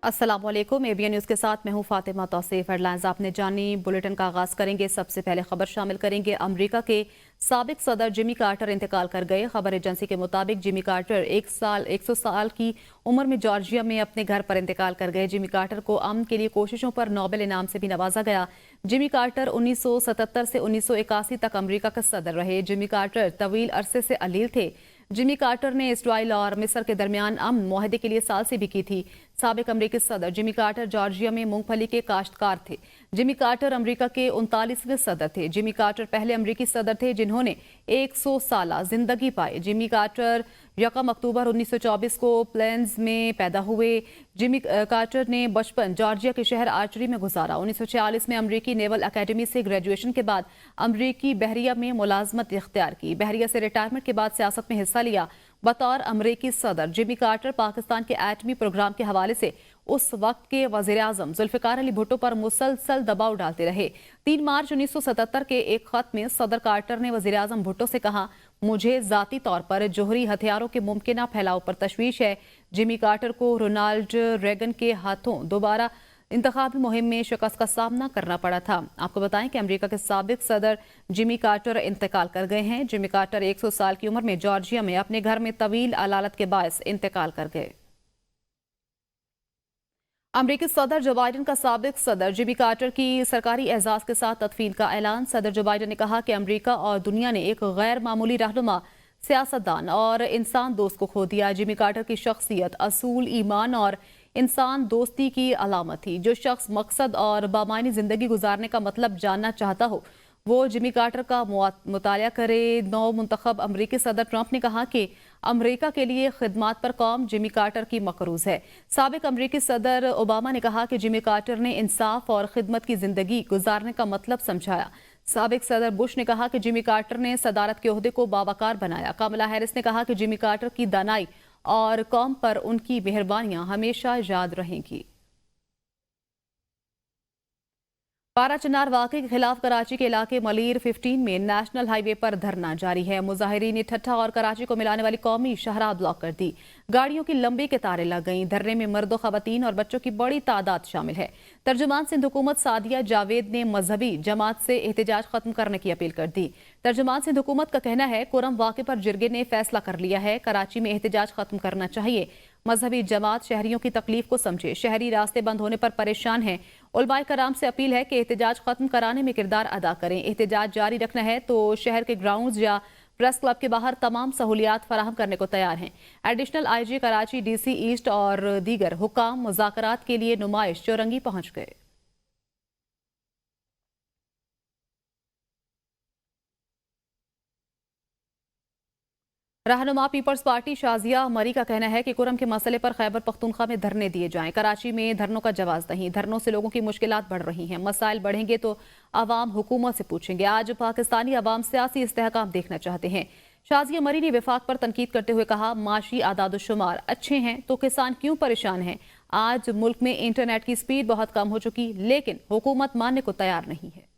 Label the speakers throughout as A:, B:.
A: अस्सलामुअलैकुम। ABN news के साथ मैं हूं फातिमा तौसीफ। हेडलाइंस आपने जानी, बुलेटिन का आगाज करेंगे। सबसे पहले खबर शामिल करेंगे। अमेरिका के साबिक सदर जिमी कार्टर इंतकाल कर गए। खबर एजेंसी के मुताबिक जिमी कार्टर 100 साल की उम्र में जॉर्जिया में अपने घर पर इंतकाल कर गए। जिमी कार्टर को अमन के लिए कोशिशों पर नोबेल इनाम से भी नवाजा गया। जिमी कार्टर 1977 से 1981 तक अमेरिका के सदर रहे। जिमी कार्टर तवील अरसे से अलील थे। जिमी कार्टर ने इसराइल और मिस्र के दरमियान अमन मुआहदे के लिए सालसी भी की थी। साबिक अमरीकी सदर जिमी कार्टर जॉर्जिया में मूंगफली के काश्तकार थे। जिमी कार्टर अमेरिका के 39वें सदर थे। जिमी कार्टर पहले अमरीकी सदर थे जिन्होंने 100 साल जिंदगी पाई। जिमी कार्टर 1 अक्टूबर 1924 को प्लेन्स में पैदा हुए। जिमी कार्टर ने बचपन जॉर्जिया के शहर आर्चरी में गुजारा। 1946 में अमरीकी नेवल अकेडमी से ग्रेजुएशन के बाद अमरीकी बहरिया में मुलाजमत इख्तियार की। बहरिया से रिटायरमेंट के बाद सियासत में हिस्सा लिया। बतौर अमरीकी सदर जिमी कार्टर पाकिस्तान के एटमी प्रोग्राम के हवाले से उस वक्त के वजीर आजम जुल्फिकार अली भुट्टो पर मुसलसल दबाव डालते रहे। 3 मार्च 1977 के एक खत में सदर कार्टर ने वजीर आजम भुट्टो से कहा, मुझे जाती तौर पर जोहरी हथियारों के मुमकिन फैलाव पर तशवीश है। जिमी कार्टर को रोनाल्ड रेगन के हाथों दोबारा इंतखाबी मुहिम में शिकस्त का सामना करना पड़ा था। आपको बताएं कि अमेरिका के साबिक सदर जिमी कार्टर इंतकाल कर गए हैं। जिमी कार्टर 100 साल की उम्र में जॉर्जिया में अपने घर में तवील अलालत के बायस इंतकाल कर गए। अमरीकी सदर जो बाइडन का साबिक सदर जिमी कार्टर की सरकारी एजाज के साथ तदफीन का ऐलान। सदर जो बाइडन ने कहा कि अमरीका और दुनिया ने एक गैर मामूली रहनुमा, सियासतदान और इंसान दोस्त को खो दिया। जिमी कार्टर की शख्सियत असूल, ईमान और इंसान दोस्ती की अलामत थी। जो शख्स मकसद और बामायनी जिंदगी गुजारने का मतलब जानना चाहता हो वो जिमी कार्टर का मुताला करे। नौ मुंतखब अमरीकी सदर ट्रंप ने कहा कि अमरीका के लिए खिदमात पर कौम जिमी कार्टर की मकरूज है। साबिक अमरीकी सदर ओबामा ने कहा कि जिमी कार्टर ने इंसाफ और खिदमत की जिंदगी गुजारने का मतलब समझाया। साबिक सदर बुश ने कहा कि जिमी कार्टर ने सदारत के ओहदे को बावकार बनाया। कमला हैरिस ने कहा कि जिमी कार्टर की दानाई और कौम पर उनकी मेहरबानियां हमेशा याद रहेंगी। पारा चिनार वाक़े के खिलाफ कराची के इलाके मलीर 15 में नेशनल हाईवे पर धरना जारी है। मुजाहिरीन ने ठट्ठा और कराची को मिलाने वाली कौमी शाहराह ब्लॉक कर दी। गाड़ियों की लंबी कतारें लग गईं। धरने में मर्दों, खवातीन और बच्चों की बड़ी तादाद शामिल है। तर्जुमान सिंध हुकूमत सादिया जावेद ने मजहबी जमात से एहतजाज खत्म करने की अपील कर दी। तर्जुमान सिंध हुकूमत का कहना है, कुरम वाक़े पर जिरगे ने फैसला कर लिया है, कराची में एहतजाज खत्म करना चाहिए। मजहबी जमात शहरियों की तकलीफ को समझे। शहरी रास्ते बंद होने पर परेशान हैं। उलमाए कराम से अपील है कि एहतजाज खत्म कराने में किरदार अदा करें। एहतजाज जारी रखना है तो शहर के ग्राउंड्स या प्रेस क्लब के बाहर तमाम सहूलियात फराहम करने को तैयार हैं। Additional IG Karachi, DC east और दीगर हुकाम मुज़ाकरात के लिए नुमाइश चौरंगी पहुंच गए। रहनुमा पीपल्स पार्टी शाजिया मरी का कहना है कि कुरम के मसले पर खैबर पख्तूनख्वा में धरने दिए जाएं। कराची में धरनों का जवाब नहीं। धरनों से लोगों की मुश्किलात बढ़ रही हैं। मसाइल बढ़ेंगे तो आवाम हुकूमत से पूछेंगे। आज पाकिस्तानी अवाम सियासी इस्तेहकाम देखना चाहते हैं। शाजिया मरी ने विफाक पर तनकीद करते हुए कहा, माशी आदादुशुमार अच्छे हैं तो किसान क्यों परेशान हैं। आज मुल्क में इंटरनेट की स्पीड बहुत कम हो चुकी, लेकिन हुकूमत मानने को तैयार नहीं है।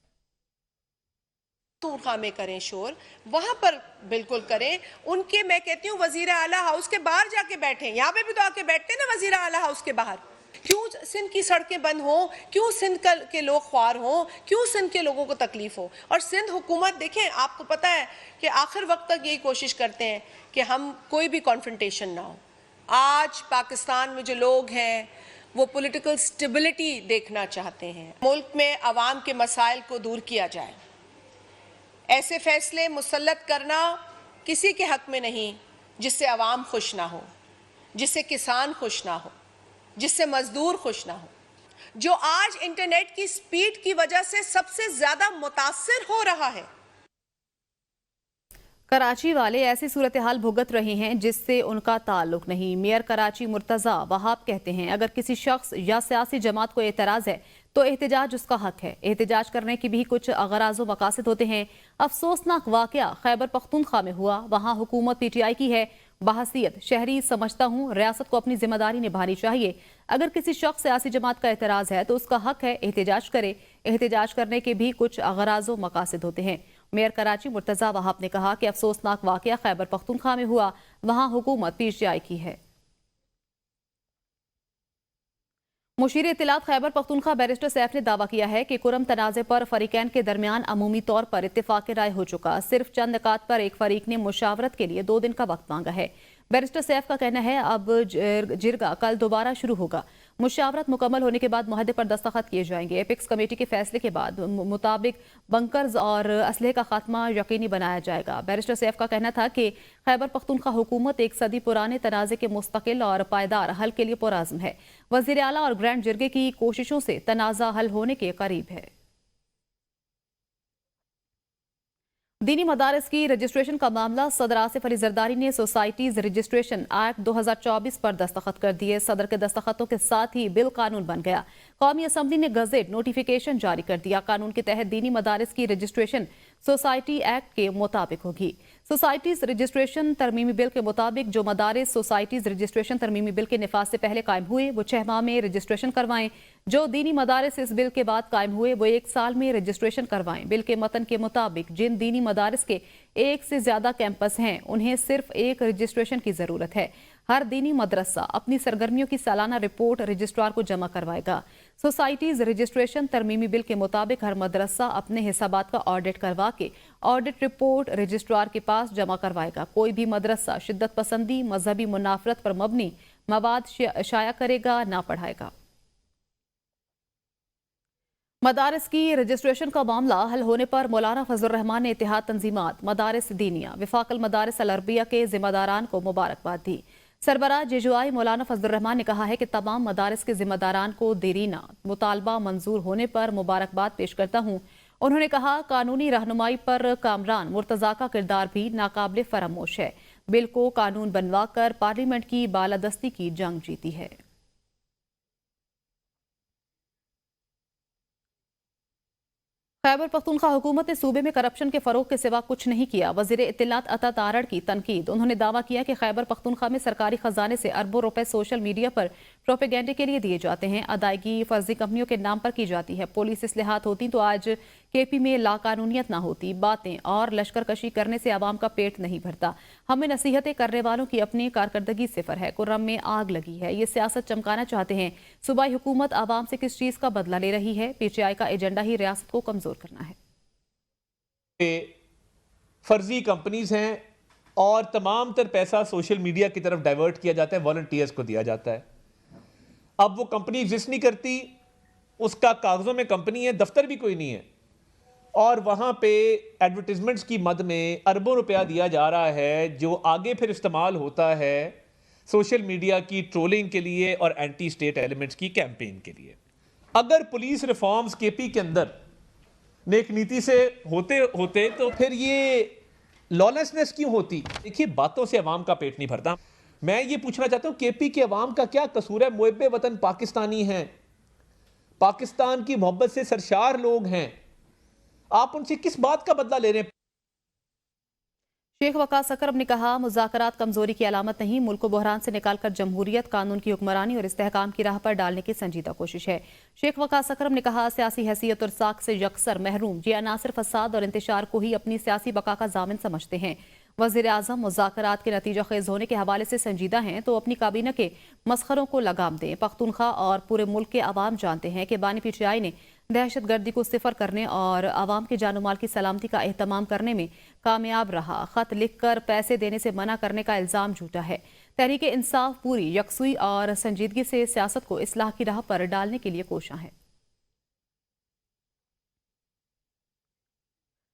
B: खां में करें शोर, वहां पर बिल्कुल करें। उनके, मैं कहती हूँ वजीर आला हाउस के बाहर जाके बैठे। यहाँ पे भी तो आके बैठते हैं ना वजीर आला हाउस के बाहर। क्यों सिंध की सड़कें बंद हो, क्यों सिंध के लोग ख्वार हो, क्यों सिंध के लोगों को तकलीफ हो। और सिंध हुकूमत देखें, आपको पता है कि आखिर वक्त तक यही कोशिश करते हैं कि हम कोई भी कॉन्फ्रंटेशन ना हो। आज पाकिस्तान में जो लोग हैं वो पॉलिटिकल स्टेबिलिटी देखना चाहते हैं। मुल्क में अवाम के मसाइल को दूर किया जाए। ऐसे फैसले मुसल्लत करना किसी के हक में नहीं जिससे अवाम खुश ना हो, जिससे किसान खुश ना हो, जिससे मजदूर खुश ना हो। जो आज इंटरनेट की स्पीड की वजह से सबसे ज्यादा मुतासिर हो रहा है।
A: कराची वाले ऐसी सूरत हाल भुगत रहे हैं जिससे उनका ताल्लुक नहीं। मेयर कराची मुर्तजा वहाब कहते हैं, अगर किसी शख्स या सियासी जमात को एतराज है तो एहतजाज उसका हक है। एहतजाज करने की भी कुछ अगराज व मकासद होते हैं। अफसोसनाक वाकया खैबर पख्तूनख्वा में हुआ। वहां हुकूमत पीटीआई की है। बहसीयत शहरी समझता हूँ रियासत को अपनी जिम्मेदारी निभानी चाहिए। अगर किसी शख्स सियासी जमात का एतराज है तो उसका हक है एहतजाज करे। एहतजाज करने के भी कुछ अगराज व मकासद होते हैं। मेयर कराची मुर्तजा वहाब ने कहा कि अफसोसनाक वाकया खैबर पख्तूनख्वा में हुआ। वहां हुकूमत पीटीआई की है। मुशीर इत्तलात खैबर पख्तूनख्वा बैरिस्टर सैफ ने दावा किया है कि कुरम तनाज़े पर फरीकैन के दरमियान अमूमी तौर पर इत्तेफाक राय हो चुका, सिर्फ चंद निकात पर एक फरीक ने मुशावरत के लिए 2 दिन का वक्त मांगा है। बैरिस्टर सैफ का कहना है अब जिरगा कल दोबारा शुरू होगा। मुशावरत मुकम्मल होने के बाद मुहदे पर दस्तखत किए जाएंगे। एपिक्स कमेटी के फैसले के बाद मुताबिक बंकर्स और असलहे का खात्मा यकीनी बनाया जाएगा। बैरिस्टर सैफ का कहना था कि खैबर पख्तूनख्वा हुकूमत एक सदी पुराने तनाज़े के मुस्तकिल और पायदार हल के लिए पुराज़्म है। वज़ीर आला और ग्रैंड जिरगे की कोशिशों से तनाज़ा हल होने के करीब है। दीनी मदारिस की रजिस्ट्रेशन का मामला सदर आसिफ अली जरदारी ने सोसाइटीज रजिस्ट्रेशन एक्ट 2024 पर दस्तखत कर दिए। सदर के दस्तखतों के साथ ही बिल कानून बन गया। कौमी असम्बली ने गजेट नोटिफिकेशन जारी कर दिया। कानून के तहत दीनी मदारिस की रजिस्ट्रेशन सोसाइटी एक्ट के मुताबिक होगी। सोसाइटीज रजिस्ट्रेशन तरमीमी बिल के मुताबिक जो मदारिस सोसाइटीज रजिस्ट्रेशन तरमीमी बिल के निफाज से पहले कायम हुए वो 6 माह में रजिस्ट्रेशन करवाएं। जो दीनी मदारिस इस बिल के बाद कायम हुए वो 1 साल में रजिस्ट्रेशन करवाएं। बिल के मतन के मुताबिक जिन दीनी मदारिस के 1 से ज्यादा कैंपस हैं उन्हें सिर्फ एक रजिस्ट्रेशन की जरूरत है। हर दीनी मदरसा अपनी सरगर्मियों की सालाना रिपोर्ट रजिस्ट्रार को जमा करवाएगा। सोसाइटीज रजिस्ट्रेशन तरमीमी बिल के मुताबिक हर मदरसा अपने हिसाबात का ऑडिट करवा के ऑडिट रिपोर्ट रजिस्ट्रार के पास जमा करवाएगा। कोई भी मदरसा शिद्दत पसंदी मजहबी मुनाफरत पर मबनी मवाद शाया करेगा ना पढ़ाएगा। मदारिस की रजिस्ट्रेशन का मामला हल होने पर मौलाना फजल रहमान ने इत्तेहाद तंजीमात मदारिस दीनिया विफाकल मदारिस अल अरबिया के जिम्मेदारान को मुबारकबाद दी। सरबराह जेजुआई मौलाना फजल रहमान ने कहा है कि तमाम मदारिस के जिम्मेदारान को देरीना मुतालबा मंजूर होने पर मुबारकबाद पेश करता हूँ। उन्होंने कहा कानूनी रहनुमाई पर कामरान मुर्तजा का किरदार भी नाकाबिल फरामोश है। बिल को कानून बनवाकर पार्लियामेंट की बालादस्ती की जंग जीती है। खैबर पख्तूनख्वा हुकूमत ने सूबे में करप्शन के फरोग के सिवा कुछ नहीं किया। वजीर इत्तलात अता तारड़ की तनकीद। उन्होंने दावा किया कि खैबर पख्तूनख्वा में सरकारी खजाने से अरबों रुपए सोशल मीडिया पर प्रोपेगेंडे के लिए दिए जाते हैं। अदायगी फर्जी कंपनियों के नाम पर की जाती है। पुलिस इस्लाहात होती तो आज केपी में लाकानूनियत ना होती। बातें और लश्करकशी करने से आवाम का पेट नहीं भरता। हमें नसीहतें करने वालों की अपनी कारकर्दगी सिफर है। कुर्रम में आग लगी है। ये सियासत चमकाना चाहते हैं। सूबाई हुकूमत आवाम से किस चीज का बदला ले रही है? PTI का एजेंडा ही रियासत को कमजोर करना है।
C: फर्जी कंपनीज हैं और तमाम तर पैसा सोशल मीडिया की तरफ डाइवर्ट किया जाता है, वॉलंटियर्स को दिया जाता है। अब वो कंपनी एग्जिस्ट नहीं करती, उसका कागजों में कंपनी है, दफ्तर भी कोई नहीं है, और वहां पे एडवर्टीजमेंट्स की मद में अरबों रुपया दिया जा रहा है जो आगे फिर इस्तेमाल होता है सोशल मीडिया की ट्रोलिंग के लिए और एंटी स्टेट एलिमेंट्स की कैंपेन के लिए। अगर पुलिस रिफॉर्म्स केपी के अंदर नेक नीति से होते होते तो फिर ये लॉलेसनेस क्यों होती? देखिए, बातों से अवाम का पेट नहीं भरता। मैं ये पूछना चाहता हूं केपी के अवाम का क्या कसूर है? मुहब्बे वतन पाकिस्तानी हैं, पाकिस्तान की मोहब्बत से सरशार लोग हैं, आप उनसे किस बात का बदला ले रहे हैं?
A: शेख वकास अकरम ने कहा मुज़ाकरात कमजोरी की अलामत नहीं, मुल्क को बहरान से निकालकर जमहूरियत, कानून की हुक्मरानी और इस्तेहकाम की राह पर डालने की संजीदा कोशिश है। शेख वकास अकरम ने कहा सियासी हैसियत और साख से यकसर महरूम ये अनासर फसाद और इंतशार को ही अपनी सियासी बका का जामिन समझते हैं। वज़ीर आज़म मुज़ाकरात के नतीजा खेज होने के हवाले से संजीदा हैं तो अपनी काबीना के मसखरों को लगाम दें। पख्तूनख्वा और पूरे मुल्क के अवाम जानते हैं कि बानी PTI ने दहशतगर्दी को सिफर करने और आवाम के जानो माल की सलामती का एहतमाम करने में कामयाब रहा। खत लिखकर पैसे देने से मना करने का इल्जाम झूठा है। तहरीक इंसाफ पूरी यकसुई और संजीदगी से सियासत को इस्लाह की राह पर डालने के लिए कोशां है।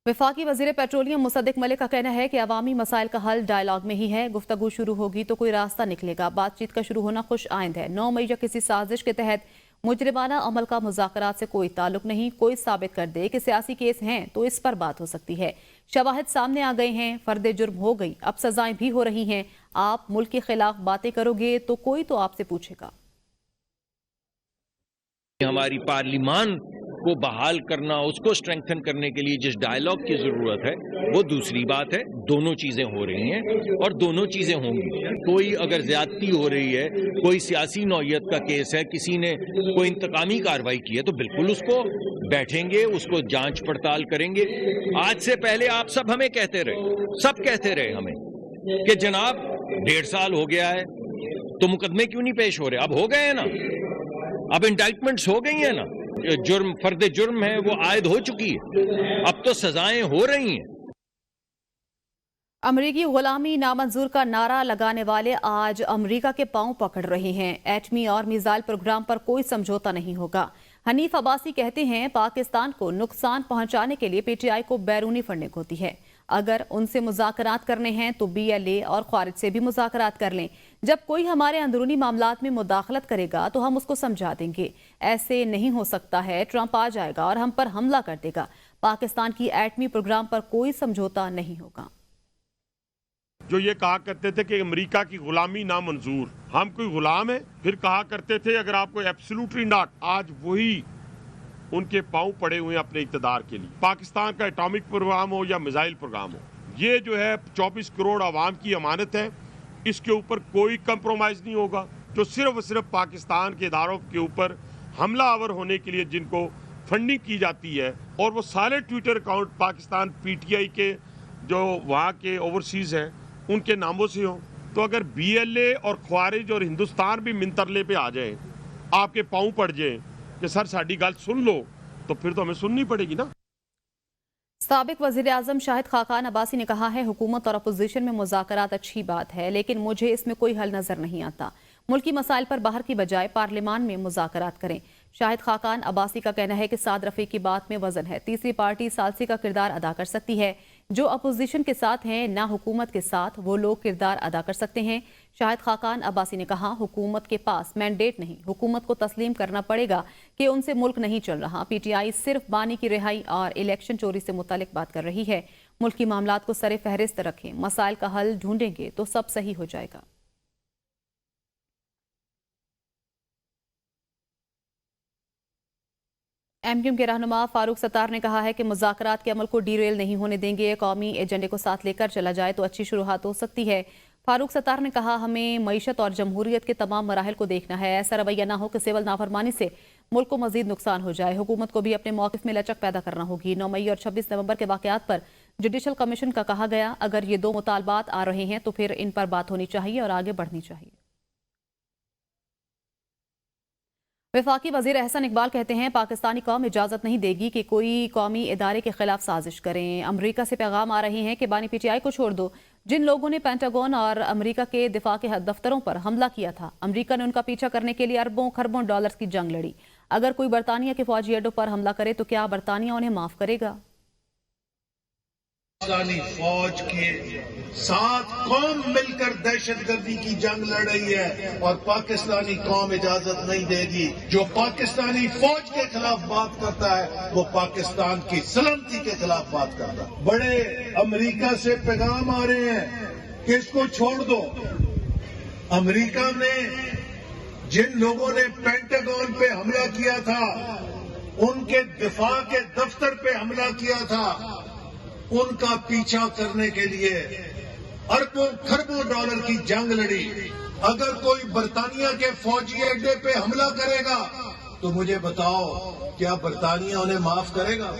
A: वफाकी वजीर पेट्रोलियम मुसद्दिक मलिक का कहना है कि अवामी मसाइल का हल डायलॉग में ही है। गुफ्तगू शुरू होगी तो कोई रास्ता निकलेगा। बातचीत का शुरू होना खुश आइंद है। 9 मई या किसी साजिश के तहत मुजरिमाना अमल का मुज़ाकरात से कोई ताल्लुक नहीं। कोई साबित कर दे कि सियासी केस हैं तो इस पर बात हो सकती है। शवाहिद सामने आ गए हैं, फर्द जुर्म हो गई, अब सजाएं भी हो रही हैं। आप मुल्क के खिलाफ बातें करोगे तो कोई तो आपसे पूछेगा।
D: हमारी पार्लिमान को बहाल करना, उसको स्ट्रेंथन करने के लिए जिस डायलॉग की जरूरत है वो दूसरी बात है। दोनों चीजें हो रही हैं और दोनों चीजें होंगी। कोई अगर ज्यादती हो रही है, कोई सियासी नौयत का केस है, किसी ने कोई इंतकामी कार्रवाई की है तो बिल्कुल उसको बैठेंगे, उसको जांच पड़ताल करेंगे। आज से पहले आप सब हमें कहते रहे, सब कहते रहे हमें कि जनाब 1.5 साल हो गया है तो मुकदमे क्यों नहीं पेश हो रहे? अब हो गए हैं ना, अब इंडाइटमेंट्स हो गई हैं ना, जुर्म फर्द जुर्म है वो आयद हो चुकी है, अब तो सजाएं हो रही हैं।
A: अमरीकी गुलामी नामंजूर का नारा लगाने वाले आज अमरीका के पांव पकड़ रहे हैं। एटमी और मिसाइल प्रोग्राम पर कोई समझौता नहीं होगा। हनीफ अब्बासी कहते हैं पाकिस्तान को नुकसान पहुंचाने के लिए पीटीआई को बैरूनी फंडिंग होती है। अगर उनसे मुज़ाकरात करने हैं तो बीएलए और ख्वारिज से भी मुज़ाकरात कर लें। जब कोई हमारे अंदरूनी मामलात में मुदाखलत करेगा तो हम उसको समझा देंगे। ऐसे नहीं हो सकता है, ट्रंप आ जाएगा और हम पर हमला कर देगा। पाकिस्तान की एटमी प्रोग्राम पर कोई समझौता नहीं होगा।
E: जो ये कहा करते थे कि अमेरिका की गुलामी नामंजूर, हम कोई गुलाम है? फिर कहा करते थे अगर आपको एब्सोल्युटली नॉट, आज वही उनके पांव पड़े हुए हैं अपने इक़्तिदार के लिए। पाकिस्तान का एटॉमिक प्रोग्राम हो या मिसाइल प्रोग्राम हो, ये जो है 24 करोड़ आवाम की अमानत है, इसके ऊपर कोई कंप्रोमाइज नहीं होगा। जो सिर्फ और सिर्फ पाकिस्तान के इदारों के ऊपर हमलावर होने के लिए जिनको फंडिंग की जाती है, और वो सारे ट्विटर अकाउंट पाकिस्तान पीटीआई के जो वहाँ के ओवरसीज हैं उनके नामों से हो, तो अगर बीएलए और ख्वारिज और हिंदुस्तान भी मिंतरले पे आ जाए, आपके पांव पड़ जाए कि सर साड़ी गल सुन लो, तो फिर तो हमें सुननी पड़ेगी ना।
A: साबिक वज़ीर आज़म शाहिद खाकान अब्बासी ने कहा है हुकूमत और अपोजिशन में मुज़ाकरात अच्छी बात है, लेकिन मुझे इसमें कोई हल नजर नहीं आता। मुल्की मसाइल पर बाहर की बजाय पार्लियामान में मुज़ाकरात करें। शाहिद खाकान अब्बासी का कहना है कि साद रफ़ी की बात में वजन है। तीसरी पार्टी सालसी का किरदार अदा कर सकती है। जो अपोजिशन के साथ हैं ना हुकूमत के साथ, वो लोग किरदार अदा कर सकते हैं। शाहिद खाकान अब्बासी ने कहा हुकूमत के पास मैंडेट नहीं, हुकूमत को तस्लीम करना पड़ेगा कि उनसे मुल्क नहीं चल रहा। पीटीआई सिर्फ बानी की रिहाई और इलेक्शन चोरी से मुतालिक बात कर रही है। मुल्क की मामलात को सरे फहरिस्त रखें, मसाइल का हल ढूंढेंगे तो सब सही हो जाएगा। एमक्यूएम के रहनुमा फारूक सत्तार ने कहा है कि मुज़ाकरात के अमल को डीरेल नहीं होने देंगे। कौमी एजेंडे को साथ लेकर चला जाए तो अच्छी शुरुआत हो सकती है। फारूक सत्तार ने कहा हमें मईशत और जमहूरियत के तमाम मराहिल को देखना है। ऐसा रवैया ना हो कि सिविल नाफरमानी से मुल्क को मजीद नुकसान हो जाए। हुकूमत को भी अपने मौक़िफ़ में लचक पैदा करना होगी। 9 मई और 26 नवंबर के वाक़यात पर जुडिशल कमीशन का कहा गया, अगर ये दो मुतालबात आ रहे हैं तो फिर इन पर बात होनी चाहिए और आगे बढ़नी चाहिए। वफाकी वज़ीर एहसन इकबाल कहते हैं पाकिस्तानी कौम इजाज़त नहीं देगी कि कोई कौमी इदारे के खिलाफ साजिश करें। अमरीका से पैगाम आ रहे हैं कि बानी पीटीआई को छोड़ दो। जिन लोगों ने पेंटागन और अमरीका के दिफा के दफ्तरों पर हमला किया था, अमरीका ने उनका पीछा करने के लिए अरबों खरबों डॉलर्स की जंग लड़ी। अगर कोई बरतानिया के फौजी अड्डों पर हमला करे तो क्या बरतानिया उन्हें माफ करेगा?
F: पाकिस्तानी फौज के साथ कौम मिलकर दहशतगर्दी की जंग लड़ रही है और पाकिस्तानी कौम इजाजत नहीं देगी। जो पाकिस्तानी फौज के खिलाफ बात करता है वो पाकिस्तान की सलामती के खिलाफ बात करता है। बड़े अमेरिका से पैगाम आ रहे हैं कि इसको छोड़ दो। अमेरिका ने जिन लोगों ने पेंटागन पे हमला किया था, उनके दिफा के दफ्तर पे हमला किया था, उनका पीछा करने के लिए अरबों खरबों डॉलर की जंग लड़ी। अगर कोई बरतानिया के फौजी अड्डे पे हमला करेगा तो मुझे बताओ क्या बरतानिया उन्हें माफ करेगा?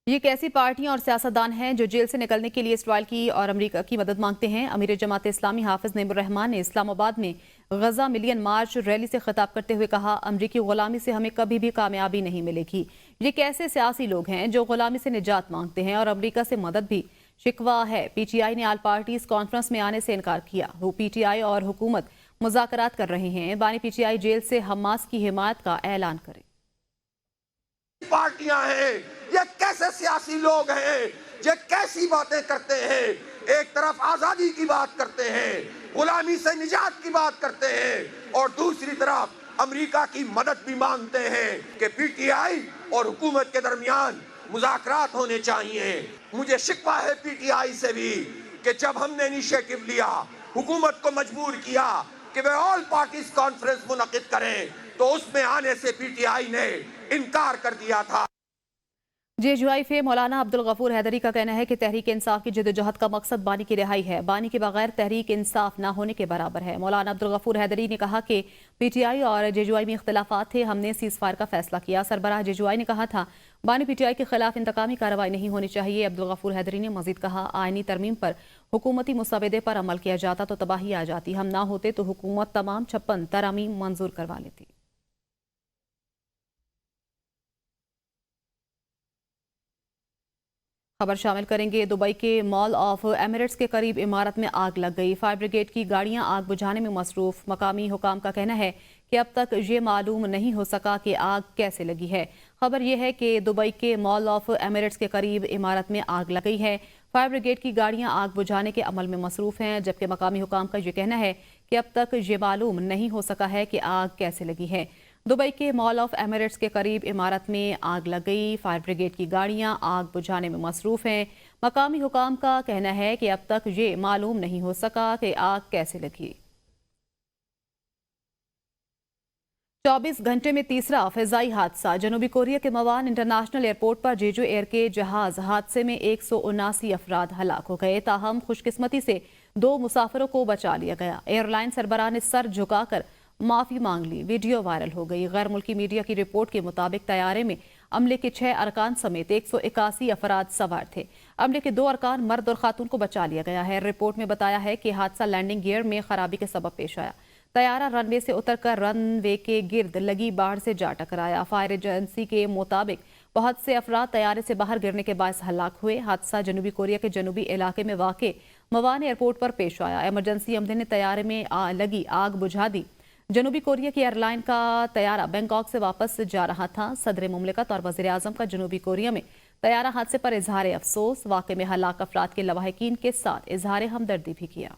A: ये कैसी पार्टियां और सियासतदान हैं जो जेल से निकलने के लिए इसराइल की और अमेरिका की मदद मांगते हैं? अमीर जमात इस्लामी हाफिज नेमुर रहमान ने इस्लामाबाद में गजा मिलियन मार्च रैली से खिताब करते हुए कहा अमरीकी गुलामी से हमें कभी भी कामयाबी नहीं मिलेगी। ये कैसे सियासी लोग हैं जो गुलामी से निजात मांगते हैं और अमरीका से मदद भी शिकवा है। पीटीआई ने ऑल पार्टीज कॉन्फ्रेंस में आने से इनकार किया। पीटीआई और हुकूमत मुज़ाकरात कर रहे हैं। बानी पीटीआई जेल से हमास की हिमायत का ऐलान करे।
G: पार्टियां हैं, ये कैसे सियासी लोग हैं, ये कैसी बातें करते हैं। एक तरफ आजादी की बात करते हैं, गुलामी से निजात की बात करते हैं, और दूसरी तरफ अमेरिका की मदद भी मांगते हैं कि पीटीआई और हुकूमत के दरमियान मुज़ाकरात होने चाहिए। मुझे शिकवा है पीटीआई से भी कि जब हमने इनिशिएटिव लिया, हुकूमत को मजबूर किया कि वे ऑल पार्टीज कॉन्फ्रेंस मुनक़िद करें, तो उसमें आने से पीटीआई ने इनकार कर दिया था।
A: जेजुआईफे मौलाना अब्दुल गफूर हैदरी का कहना है कि तहरीक इंसाफ की जद्दोजहद का मकसद बानी की रिहाई है। बानी के बगैर तहरीक इंसाफ ना होने के बराबर है। मौलाना अब्दुल गफूर हैदरी ने कहा कि पीटीआई और जेजुआई में इख्तिलाफात थे, हमने सीज फायर का फैसला किया। सरबराह जेजुआई ने कहा था बानी पीटीआई के खिलाफ इंतकामी कार्रवाई नहीं होनी चाहिए। अब्दुल गफूर हैदरी ने मजीद कहा आईनी तरमीम पर हुकूमती मुसवदे पर अमल किया जाता तो तबाही आ जाती, हम ना होते तो हुकूमत तमाम 56 तरामीम मंजूर करवा लेती। खबर शामिल करेंगे। दुबई के मॉल ऑफ एमिरेट्स के करीब इमारत में आग लग गई। फायर ब्रिगेड की गाड़ियां आग बुझाने में मसरूफ। मकामी हुकाम का कहना है कि अब तक ये मालूम नहीं हो सका कि आग कैसे लगी है। खबर यह है कि दुबई के मॉल ऑफ एमिरेट्स के करीब इमारत में आग लग गई है। फायर ब्रिगेड की गाड़ियां आग बुझाने के अमल में मसरूफ हैं, जबकि मकामी हुकाम का ये कहना है कि अब तक ये मालूम नहीं हो सका है कि आग कैसे लगी है। दुबई के मॉल ऑफ एमिरेट्स के करीब इमारत में आग लग गई। फायर ब्रिगेड की गाड़ियां आग बुझाने में मसरूफ हैं। मकामी हुकाम का कहना है कि अब तक ये मालूम नहीं हो सका कि आग कैसे लगी। 24 घंटे में तीसरा फिजाई हादसा। जनूबी कोरिया के मवान इंटरनेशनल एयरपोर्ट पर जेजू एयर के जहाज हादसे में 179 अफराद हलाक हो गए। ताहम खुशकिस्मती से 2 मुसाफिरों को बचा लिया गया। एयरलाइन सरबराह ने सर झुकाकर माफी मांग ली। वीडियो वायरल हो गई। गैर मुल्की मीडिया की रिपोर्ट के मुताबिक तैयारे में अमले के 6 अरकान समेत 181 अफराद सवार थे। अमले के 2 अरकान मर्द और खातून को बचा लिया गया है। रिपोर्ट में बताया है कि हादसा लैंडिंग गियर में खराबी के सबब पेश आया। तैयारा रनवे से उतरकर रनवे के गिर्द लगी बाढ़ से जा टकराया। फायर एजेंसी के मुताबिक बहुत से अफराद तैयारे से बाहर गिरने के बायस हलाक हुए। हादसा जनूबी कोरिया के जनूबी इलाके में वाक़े मवान एयरपोर्ट पर पेश आया। इमरजेंसी अमले ने तैयारे में लगी आग बुझा दी। जनूबी कोरिया की एयरलाइन का तैयारा बैंकॉक से वापस जा रहा था। सदर मुमलिकत और वज़ीर आज़म का जनूबी कोरिया में तैयारा हादसे पर इजहार अफसोस। वाक़े में हलाक अफराद के लवाहिकीन के साथ इजहार हमदर्दी भी किया।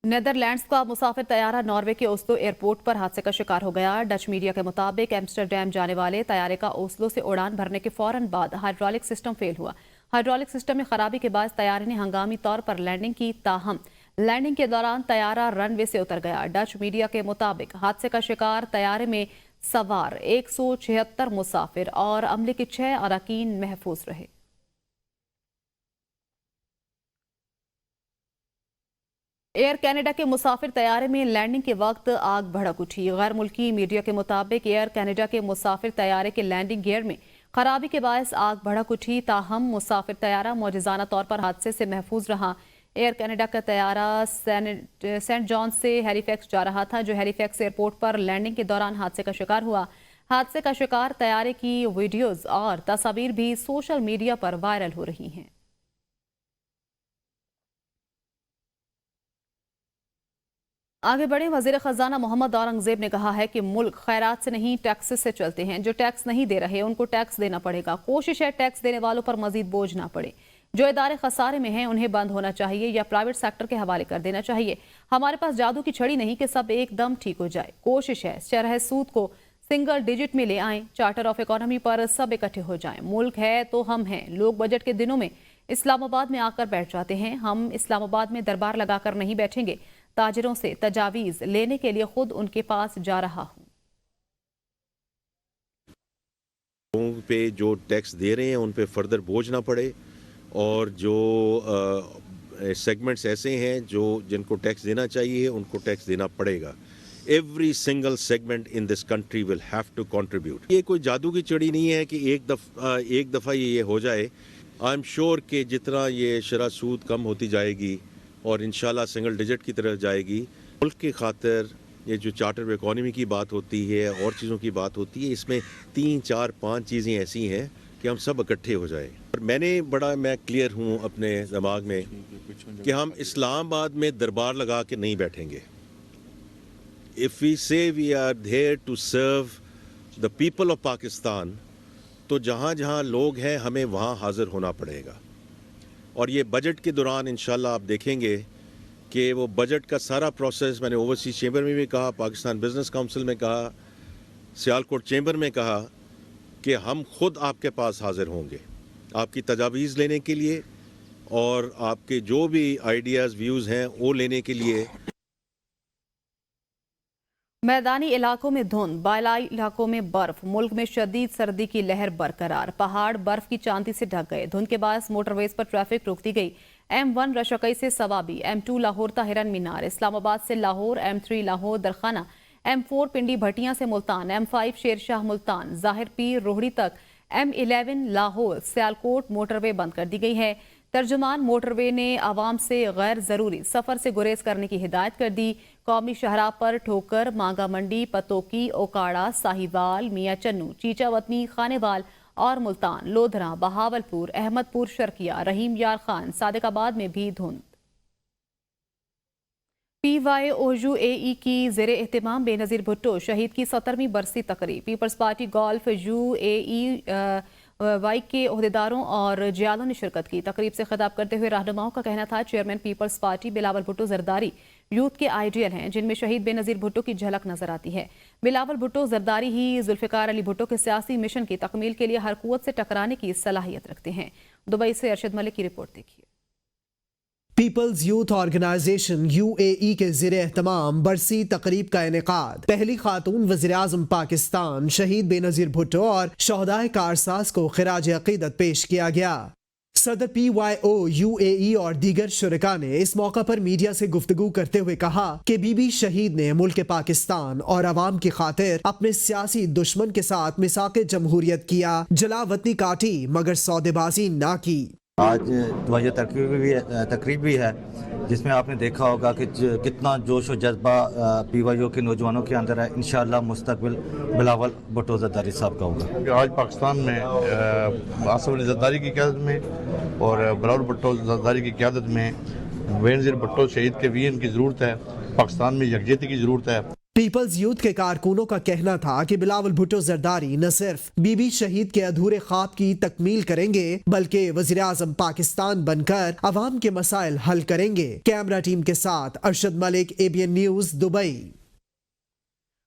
A: नेदरलैंड्स का मुसाफिर तैयारा नॉर्वे के ओस्लो एयरपोर्ट पर हादसे का शिकार हो गया। डच मीडिया के मुताबिक एम्स्टरडैम जाने वाले तैयारे का ओस्लो से उड़ान भरने के फौरन बाद हाइड्रोलिक सिस्टम फेल हुआ। हाइड्रोलिक सिस्टम में खराबी के बाद तैयारे ने हंगामी तौर पर लैंडिंग की। ताहम लैंडिंग के दौरान तैयारा रनवे से उतर गया। डच मीडिया के मुताबिक हादसे का शिकार तैयारे में सवार 176 मुसाफिर और अमले के 6 अरकान महफूज रहे। एयर कनाडा के मुसाफिर तैयारे में लैंडिंग के वक्त आग भड़क उठी। गैर मुल्की मीडिया के मुताबिक एयर कनाडा के मुसाफिर तैयारे के लैंडिंग गियर में खराबी के बायस आग भड़क उठी। ताहम मुसाफिर तैयारा मौजूदाना तौर पर हादसे से महफूज रहा। एयर कनाडा का तैयारा सेंट जॉन से हैलीफैक्स जा रहा था, जो हैलीफैक्स एयरपोर्ट पर लैंडिंग के दौरान हादसे का शिकार हुआ। हादसे का शिकार तैयारे की वीडियोज और तस्वीर भी सोशल मीडिया पर वायरल हो रही हैं। आगे बढ़े। वजीर खजाना मोहम्मद औरंगजेब ने कहा है कि मुल्क खैरात से नहीं टैक्स से चलते हैं। जो टैक्स नहीं दे रहे उनको टैक्स देना पड़ेगा। कोशिश है टैक्स देने वालों पर मजीद बोझ ना पड़े। जो इदारे खसारे में हैं उन्हें बंद होना चाहिए या प्राइवेट सेक्टर के हवाले कर देना चाहिए। हमारे पास जादू की छड़ी नहीं कि सब एकदम ठीक हो जाए। कोशिश है शरह सूद को सिंगल डिजिट में ले आएं। चार्टर ऑफ इकोनॉमी पर सब इकट्ठे हो जाएं। मुल्क है तो हम हैं। लोग बजट के दिनों में इस्लामाबाद में आकर बैठ जाते हैं। हम इस्लामाबाद में दरबार लगाकर नहीं बैठेंगे। ताजिरों से तजावीज लेने के लिए खुद उनके पास जा रहा हूं।
H: लोगों पे जो टैक्स दे रहे हैं उन पे फर्दर बोझ ना पड़े, और जो सेगमेंट्स ऐसे हैं जो जिनको टैक्स देना चाहिए उनको टैक्स देना पड़ेगा। Every single segment in this country will have to contribute. ये कोई जादू की चड़ी नहीं है कि एक दफ़ा ये हो जाए। आई एम श्योर कि जितना ये शरह सूद कम होती जाएगी और इंशाल्लाह सिंगल डिजिट की तरफ जाएगी, मुल्क की खातिर ये जो चार्टर ऑफ इकोनॉमी की बात होती है और चीज़ों की बात होती है, इसमें 3, 4, 5 चीज़ें ऐसी हैं कि हम सब इकट्ठे हो जाएं। और मैं क्लियर हूँ अपने दिमाग में कि हम इस्लामाबाद में दरबार लगा के नहीं बैठेंगे। If we say we are there to serve the people of Pakistan, तो जहाँ जहाँ लोग हैं हमें वहाँ हाजिर होना पड़ेगा। और ये बजट के दौरान इंशाल्लाह आप देखेंगे कि वो बजट का सारा प्रोसेस, मैंने ओवरसीज चैम्बर में भी कहा, पाकिस्तान बिजनेस काउंसिल में कहा, सियालकोट चैम्बर में कहा कि हम खुद आपके पास हाजिर होंगे आपकी तजावीज़ लेने के लिए और आपके जो भी आइडियाज़ व्यूज़ हैं वो लेने के लिए।
A: मैदानी इलाकों में धुंध, बालाई इलाकों में बर्फ। मुल्क में शदीद सर्दी की लहर बरकरार। पहाड़ बर्फ की चांदी से ढक गए। धुंध के बाद मोटरवेज पर ट्रैफिक रोक दी गई। M1 रशकई से सवाबी, M2 लाहौर ताहिरन मीनार, इस्लामाबाद से लाहौर, M3 लाहौर दरखाना, M4 पिंडी भटियां से मुल्तान, M5 शेरशाह मुल्तान, जाहिर पीर रोहड़ी तक M11 लाहौर सियालकोट मोटरवे बंद कर दी गई है। तर्जुमान मोटरवे ने आवाम से गैर जरूरी सफर से गुरेज करने की हिदायत कर दी। कौमी शाहराह पर ठोकर, मांगा मंडी, पतोकी, ओकाड़ा, साहिवाल, मियां चन्नू, चीचावतनी, खानेवाल और मुल्तान, लोधरा, बहावलपुर, अहमदपुर शर्किया, रहीम यार खान, सादिकाबाद में भी धुंध। PYOUAE की ज़ेरे एहतमाम बेनज़ीर भुट्टो शहीद की 70वीं बरसी तकरीब। पीपल्स पार्टी गोल्फ UAE वाई के ओहदेदारों और जियालों ने शिरकत की। तकरीब से खिताब करते हुए रहनुमाओं का कहना था चेयरमैन पीपल्स पार्टी बिलावल भुट्टो जरदारी यूथ के आइडियल हैं, जिनमें शहीद बेनज़ीर भुट्टो की झलक नजर आती है। बिलावल भुट्टो जरदारी ही जुल्फ़िकार अली भुट्टो के सियासी मिशन की तकमील के लिए हर कुव्वत से टकराने की सलाहियत रखते हैं। दुबई से अरशद मलिक की रिपोर्ट देखिए।
I: पीपल्स यूथ ऑर्गेनाइजेशन UAE के ज़ेरे एहतमाम बरसी तकरीब का इनेकाद पहली खातून वज़ीर-ए-आज़म पाकिस्तान शहीद बेनज़ीर भुट्टो और शोहदाए कारसाज को खिराज अकीदत पेश किया गया। सदर PYOUAE और दीगर शुरका ने इस मौका पर मीडिया से गुफ्तगू करते हुए कहा कि बीबी शहीद ने मुल्क पाकिस्तान और अवाम की खातिर अपने सियासी दुश्मन के साथ मिसाक़े जमहूरियत किया, जलावतनी काटी मगर सौदेबाजी ना की।
J: आज वजह तकरीब भी है जिसमें आपने देखा होगा कि कितना जोश और जज्बा PYO के नौजवानों के अंदर है। इंशाअल्लाह मुस्तकबिल बिलावल भुट्टो जरदारी साहब का होगा।
E: आज पाकिस्तान में आसिफ अली जरदारी की क़यादत में और बिलावल भुट्टो जरदारी की क़यादत में बेनज़ीर भुट्टो शहीद के वीएन की ज़रूरत है। पाकिस्तान में यकजहती की ज़रूरत है।
I: पीपल्स यूथ के कारकुनों का कहना था कि बिलावल भुट्टो जरदारी न सिर्फ बीबी शहीद के अधूरे ख्वाब की तकमील करेंगे बल्कि वज़ीर आज़म पाकिस्तान बनकर अवाम के मसाइल हल करेंगे। कैमरा टीम के साथ Arshad Malik, ABN news, Dubai.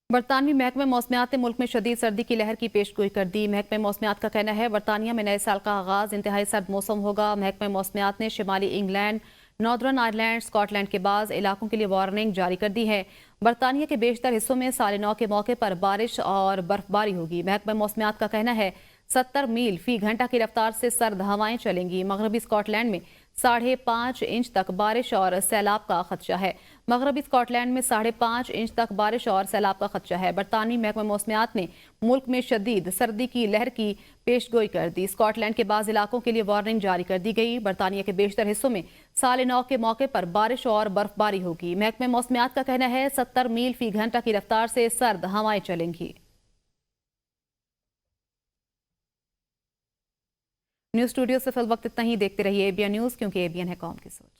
A: बरतानवी महकमे मौसमियात ने मुल्क में शदीद सर्दी की लहर की पेशगोई कर दी। महकमे मौसमियात का कहना है बरतानिया में नए साल का आगाज इंतहाई सर्द मौसम होगा। महकमे मौसमियात ने शिमाली इंग्लैंड, नॉर्दर्न आयरलैंड, स्कॉटलैंड के बाद इलाकों के लिए वार्निंग जारी कर दी है। बरतानिया के बेशतर हिस्सों में साल नौ के मौके पर बारिश और बर्फबारी होगी। महकमा मौसमियात का कहना है 70 मील फी घंटा की रफ्तार से सर्द हवाएं चलेंगी। मगरबी स्कॉटलैंड में 5.5 इंच तक बारिश और सैलाब का खदशा है। मगरबी स्कॉटलैंड में 5.5 इंच तक बारिश और सैलाब का खदशा है। बरतानी महकमा मौसमियात ने मुल्क में शदीद सर्दी की लहर की पेशगोई कर दी। स्कॉटलैंड के बाद इलाकों के लिए वार्निंग जारी कर दी गई। बरतानिया के बेशतर हिस्सों में साल नौ के मौके पर बारिश और बर्फबारी होगी। महकमा मौसमियात का कहना है 70 मील फी घंटा की रफ्तार से सर्द हवाएं चलेंगी। न्यूज़ स्टूडियो से फिल वक्त इतना ही। देखते रहिए ABN न्यूज़, क्योंकि ABN है कौम की सोच।